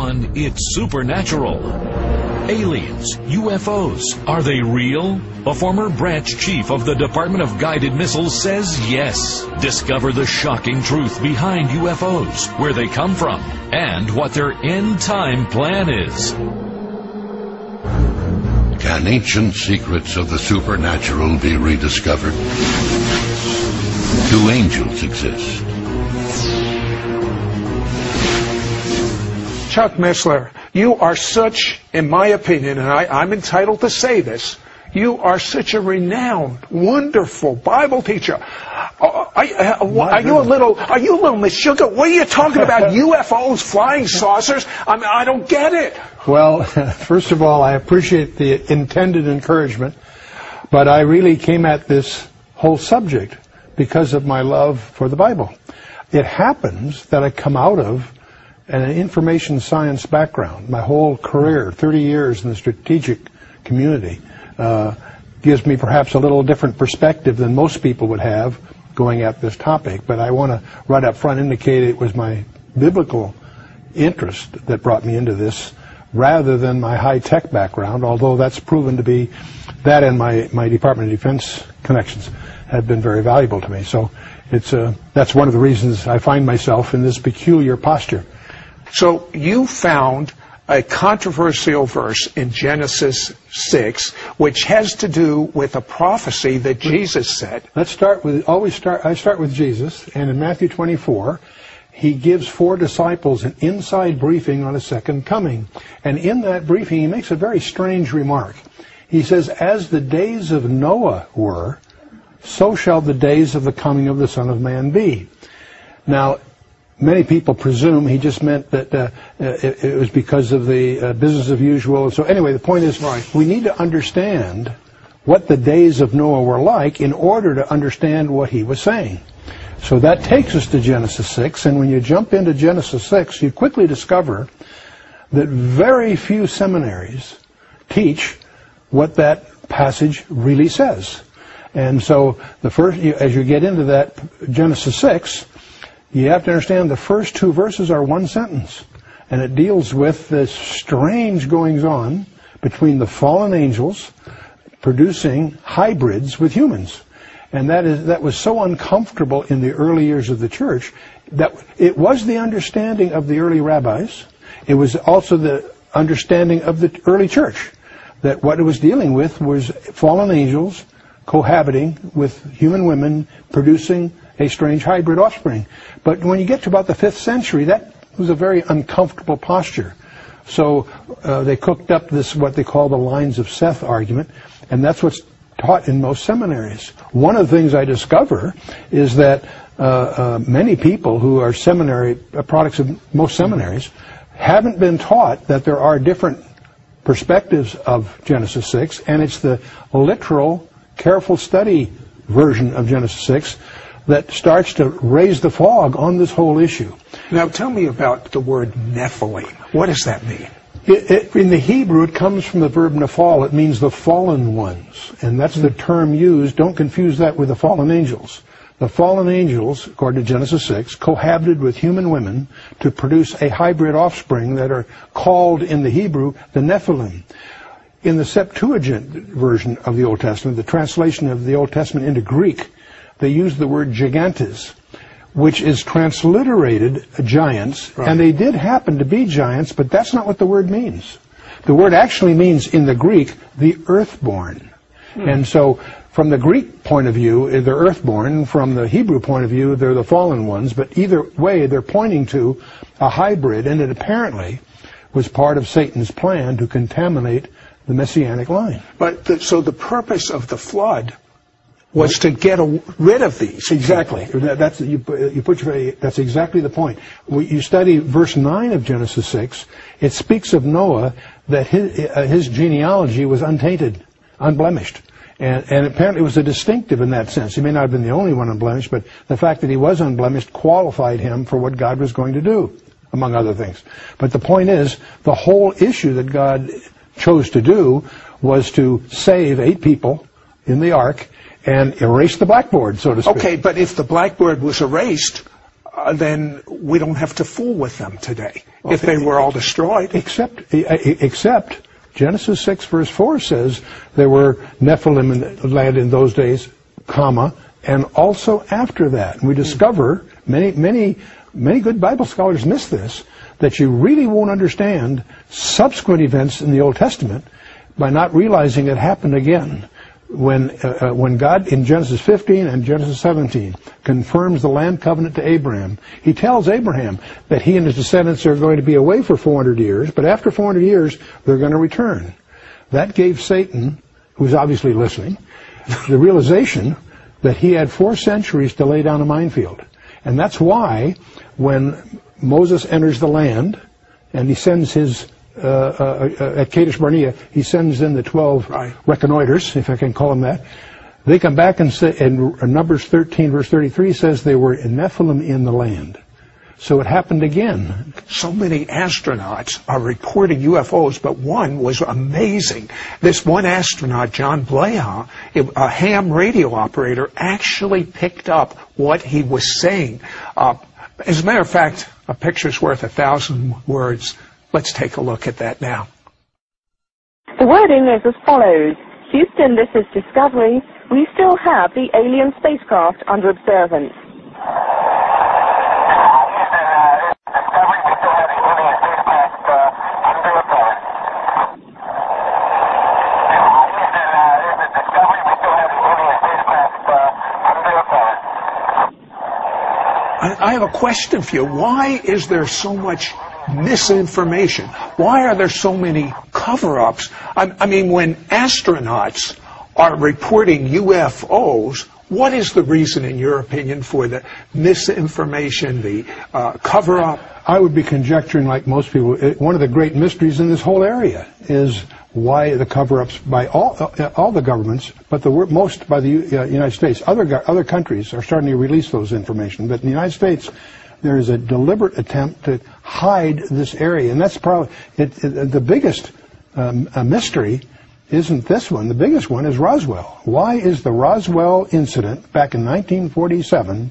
on It's Supernatural. Aliens, UFOs, are they real? A former branch chief of the Department of Guided Missiles says yes. Discover the shocking truth behind UFOs, where they come from, and what their end-time plan is. Can ancient secrets of the supernatural be rediscovered? Do angels exist? Chuck Missler, you are such, in my opinion, and I'm entitled to say this, you are such a renowned, wonderful Bible teacher. Are you a little Miss Sugar? What are you talking about? UFOs, flying saucers? I mean, I don't get it. Well, first of all, I appreciate the intended encouragement, but I really came at this whole subject because of my love for the Bible. It happens that I come out of an information science background. My whole career, 30 years in the strategic community, gives me perhaps a little different perspective than most people would have going at this topic. But I want to right up front indicate it was my biblical interest that brought me into this rather than my high-tech background, although that's proven to be, that and my Department of Defense connections have been very valuable to me. So that's one of the reasons I find myself in this peculiar posture. So you found a controversial verse in Genesis 6, which has to do with a prophecy that Jesus said. I start with Jesus, and in Matthew 24, he gives 4 disciples an inside briefing on a second coming. And in that briefing, he makes a very strange remark. He says, as the days of Noah were, so shall the days of the coming of the Son of Man be. Now, many people presume he just meant that it was because of the business as usual. So anyway, the point is, we need to understand what the days of Noah were like in order to understand what he was saying. So that takes us to Genesis 6, and when you jump into Genesis 6, you quickly discover that very few seminaries teach what that passage really says. And so as you get into that Genesis 6, you have to understand the first 2 verses are one sentence, and it deals with this strange goings-on between the fallen angels producing hybrids with humans. And that was so uncomfortable in the early years of the church that it was the understanding of the early rabbis. It was also the understanding of the early church that what it was dealing with was fallen angels cohabiting with human women producing a strange hybrid offspring. But when you get to about the 5th century, that was a very uncomfortable posture. So they cooked up this, what they call the lines of Seth argument, and that's what's taught in most seminaries. One of the things I discover is that many people who are products of most seminaries haven't been taught that there are different perspectives of Genesis 6, and it's the literal, careful study version of Genesis 6 that starts to raise the fog on this whole issue. Now tell me about the word Nephilim. What does that mean? In the Hebrew, it comes from the verb nephal. It means the fallen ones, and that's the term used. Don't confuse that with the fallen angels. The fallen angels, according to Genesis 6, cohabited with human women to produce a hybrid offspring that are called in the Hebrew the Nephilim. In the Septuagint version of the Old Testament, the translation of the Old Testament into Greek, they use the word gigantes, which is transliterated giants, and they did happen to be giants, but that's not what the word means. The word actually means, in the Greek, the earthborn. And so, from the Greek point of view, they're earthborn. From the Hebrew point of view, they're the fallen ones. But either way, they're pointing to a hybrid, and it apparently was part of Satan's plan to contaminate the Messianic line. But so the purpose of the flood was to get rid of these. Exactly. That's exactly the point. When you study verse 9 of Genesis 6, it speaks of Noah that his genealogy was untainted, unblemished. And apparently it was a distinctive in that sense. He may not have been the only one unblemished, but the fact that he was unblemished qualified him for what God was going to do, among other things. But the point is, the whole issue that God chose to do was to save 8 people in the ark and erase the blackboard, so to speak. Okay, but if the blackboard was erased, then we don't have to fool with them today if they were all destroyed. Except Genesis 6 verse 4 says there were Nephilim in the land in those days, comma, and also after that. And we discover, many good Bible scholars miss this, that you really won't understand subsequent events in the Old Testament by not realizing it happened again. When God in Genesis 15 and Genesis 17 confirms the land covenant to Abraham, he tells Abraham that he and his descendants are going to be away for 400 years, but after 400 years, they're going to return. That gave Satan, who's obviously listening, the realization that he had 4 centuries to lay down a minefield. And that's why when Moses enters the land and he sends his at Kadesh Barnea, he sends in the 12 reconnoiters, if I can call them that. They come back and say, and Numbers 13, verse 33 says they were Nephilim in the land. So it happened again. So many astronauts are reporting UFOs, but one was amazing. This one astronaut, John Blaha, a ham radio operator, actually picked up what he was saying. As a matter of fact, a picture's worth 1,000 words. Let's take a look at that now. The wording is as follows. Houston, this is Discovery. We still have the alien spacecraft under observance. I have a question for you. Why is there so much misinformation? Why are there so many cover-ups? I mean, when astronauts are reporting UFOs, what is the reason, in your opinion, for the misinformation, the cover-up? I would be conjecturing, like most people, one of the great mysteries in this whole area is why the cover-ups by all the governments, but most by the United States. Other countries are starting to release those information, but in the United States, there is a deliberate attempt to hide this area, and that's probably the biggest mystery. Isn't this one? The biggest one is Roswell. Why is the Roswell incident back in 1947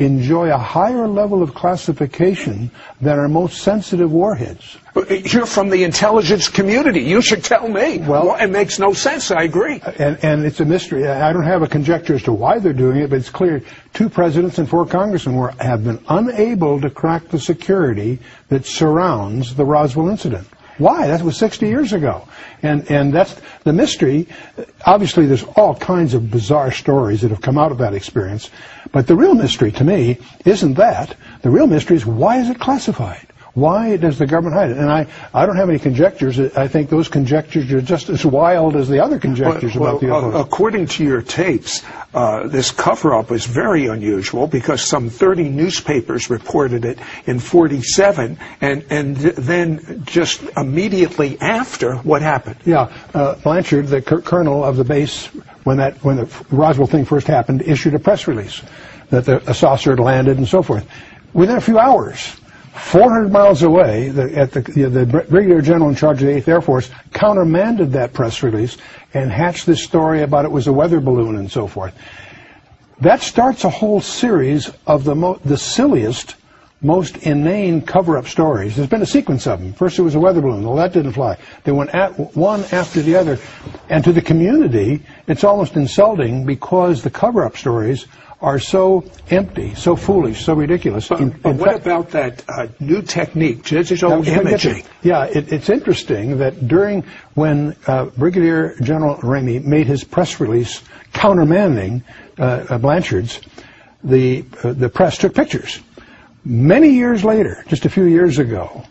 enjoy a higher level of classification than our most sensitive warheads? You're from the intelligence community. You should tell me. Well, it makes no sense. I agree. And it's a mystery. I don't have a conjecture as to why they're doing it, but it's clear 2 presidents and 4 congressmen have been unable to crack the security that surrounds the Roswell incident. Why? That was 60 years ago. And that's the mystery. Obviously, there's all kinds of bizarre stories that have come out of that experience. But the real mystery to me isn't that. The real mystery is, why is it classified? Why does the government hide it? And I don't have any conjectures. I think those conjectures are just as wild as the other conjectures about the UFOs. According to your tapes, this cover-up is very unusual because some 30 newspapers reported it in 47, and then just immediately after, what happened? Yeah, Blanchard, the colonel of the base, when the Roswell thing first happened, issued a press release that a saucer had landed and so forth. Within a few hours, 400 miles away, the Brigadier General in charge of the 8th Air Force countermanded that press release and hatched this story about it was a weather balloon and so forth. That starts a whole series of the silliest, most inane cover-up stories. There's been a sequence of them. First it was a weather balloon. Well, that didn't fly. They went one after the other. And to the community, it's almost insulting because the cover-up stories are so empty, so foolish, so ridiculous. But what about that new technique, digital imaging? Yeah, it's interesting that when Brigadier General Ramey made his press release countermanding Blanchard's, the press took pictures. Many years later, just a few years ago,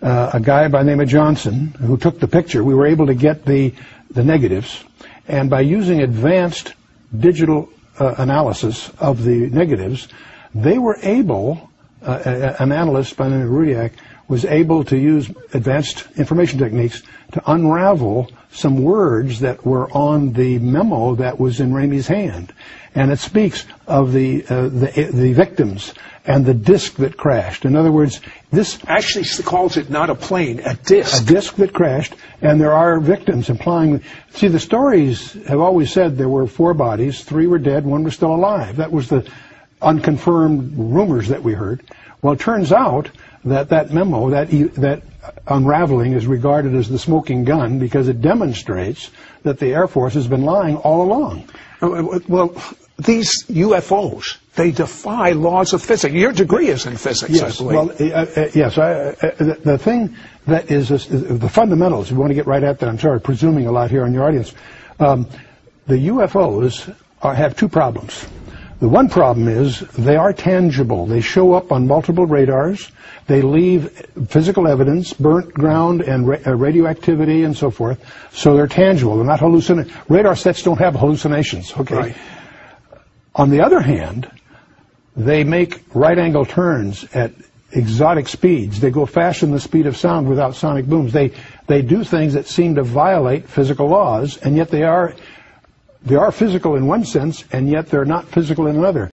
a guy by the name of Johnson, who took the picture, we were able to get the negatives, and by using advanced digital analysis of the negatives, they were able, an analyst by the name of Rudiak was able to use advanced information techniques to unravel some words that were on the memo that was in Ramey's hand. And it speaks of the victims and the disc that crashed. In other words, this actually calls it not a plane, a disc. A disc that crashed, and there are victims, implying. See, the stories have always said there were 4 bodies, 3 were dead, 1 was still alive. That was the unconfirmed rumors that we heard. Well, it turns out that that memo, that unraveling, is regarded as the smoking gun because it demonstrates that the Air Force has been lying all along. Well, these UFOs, they defy laws of physics. Your degree is in physics, yes, I believe. Well, yes. The thing that is the fundamentals, we want to get right at that. I'm sorry, presuming a lot here on your audience. The UFOs have two problems. The one problem is they are tangible. They show up on multiple radars. They leave physical evidence, burnt ground and radioactivity and so forth. So they're tangible. They're not hallucinations. Radar sets don't have hallucinations. Okay. Right. On the other hand, they make right-angle turns at exotic speeds. They go faster than the speed of sound without sonic booms. They do things that seem to violate physical laws, and yet they are physical in one sense, and yet they're not physical in another.